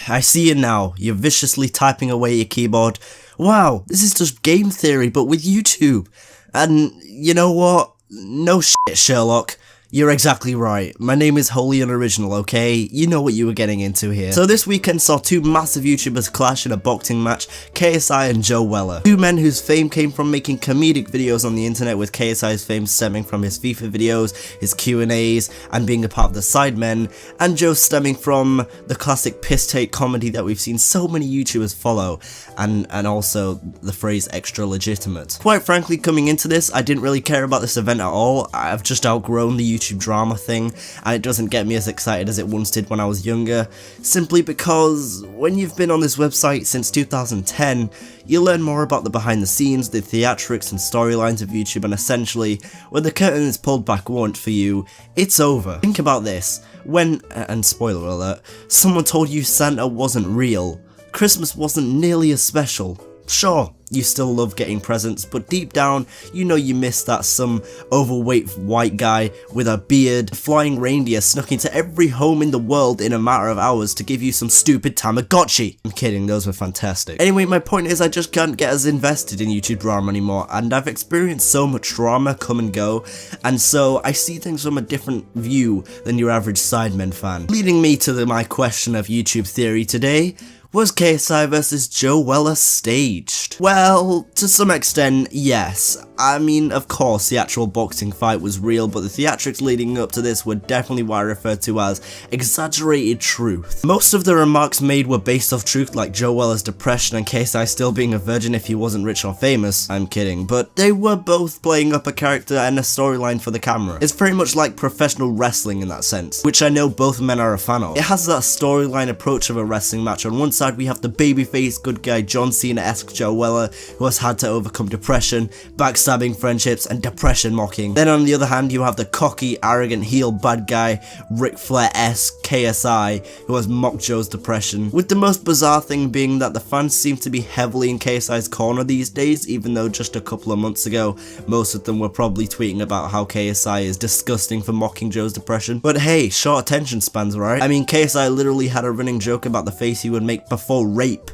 I see you now. You're viciously typing away at your keyboard. Wow, this is just game theory, but with YouTube. And you know what? No shit, Sherlock. You're exactly right. My name is wholly unoriginal, okay? You know what you were getting into here. So this weekend saw two massive YouTubers clash in a boxing match, KSI and Joe Weller. Two men whose fame came from making comedic videos on the internet, with KSI's fame stemming from his FIFA videos, his Q&As, and being a part of the Sidemen, and Joe stemming from the classic piss-take comedy that we've seen so many YouTubers follow, and also the phrase extra legitimate. Quite frankly, coming into this, I didn't really care about this event at all. I've just outgrown the YouTube drama thing, and it doesn't get me as excited as it once did when I was younger, simply because when you've been on this website since 2010, you learn more about the behind the scenes, the theatrics and storylines of YouTube, and essentially, when the curtain is pulled back once for you, it's over. Think about this: when, and spoiler alert, someone told you Santa wasn't real, Christmas wasn't nearly as special. Sure, you still love getting presents, but deep down, you know you miss that some overweight white guy with a beard, flying reindeer snuck into every home in the world in a matter of hours to give you some stupid Tamagotchi. I'm kidding, those were fantastic. Anyway, my point is I just can't get as invested in YouTube drama anymore, and I've experienced so much drama come and go, and so I see things from a different view than your average Sidemen fan. Leading me to my question of YouTube theory today: was KSI vs Joe Weller staged? Well, to some extent, yes. I mean, of course, the actual boxing fight was real, but the theatrics leading up to this were definitely what I refer to as exaggerated truth. Most of the remarks made were based off truth, like Joe Weller's depression and KSI still being a virgin if he wasn't rich or famous. I'm kidding, but they were both playing up a character and a storyline for the camera. It's very much like professional wrestling in that sense, which I know both men are a fan of. It has that storyline approach of a wrestling match. On one side we have the babyface good guy John Cena-esque Joe Weller, who has had to overcome depression, backstabbing friendships, and depression mocking. Then on the other hand you have the cocky, arrogant heel bad guy Ric Flair-esque KSI, who has mocked Joe's depression, with the most bizarre thing being that the fans seem to be heavily in KSI's corner these days, even though just a couple of months ago most of them were probably tweeting about how KSI is disgusting for mocking Joe's depression. But hey, short attention spans, right? I mean, KSI literally had a running joke about the face he would make before rape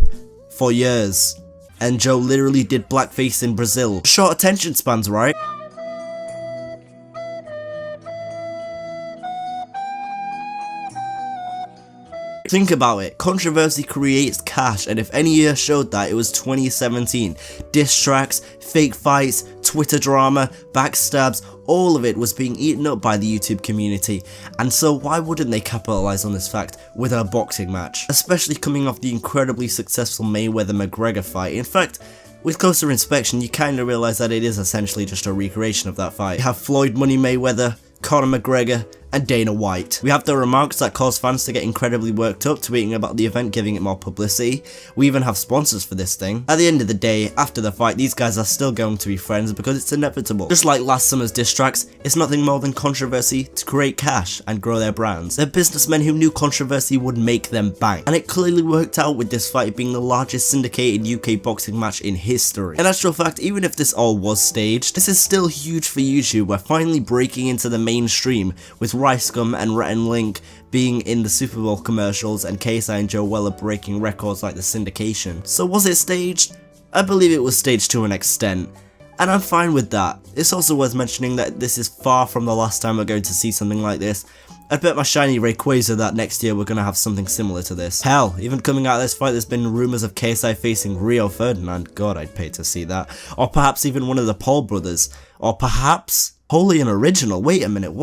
for years, and Joe literally did blackface in Brazil. Short attention spans, right? Think about it, controversy creates cash, and if any year showed that, it was 2017. Diss tracks, fake fights, Twitter drama, backstabs, all of it was being eaten up by the YouTube community, and so why wouldn't they capitalize on this fact with a boxing match? Especially coming off the incredibly successful Mayweather-McGregor fight. In fact, with closer inspection, you kinda realize that it is essentially just a recreation of that fight. You have Floyd Money Mayweather, Conor McGregor, and Dana White. We have the remarks that cause fans to get incredibly worked up, tweeting about the event, giving it more publicity. We even have sponsors for this thing. At the end of the day, after the fight, these guys are still going to be friends because it's inevitable. Just like last summer's diss tracks, it's nothing more than controversy to create cash and grow their brands. They're businessmen who knew controversy would make them bank, and it clearly worked out with this fight being the largest syndicated UK boxing match in history. In actual fact, even if this all was staged, this is still huge for YouTube. We're finally breaking into the mainstream, with Rice Gum and Rhett and Link being in the Super Bowl commercials and KSI and Joe Weller breaking records like the syndication. So was it staged? I believe it was staged to an extent, and I'm fine with that. It's also worth mentioning that this is far from the last time we're going to see something like this. I'd bet my shiny Rayquaza that next year we're going to have something similar to this. Hell, even coming out of this fight there's been rumours of KSI facing Rio Ferdinand. God, I'd pay to see that. Or perhaps even one of the Paul brothers. Or perhaps wholly Unoriginal. Wait a minute, what?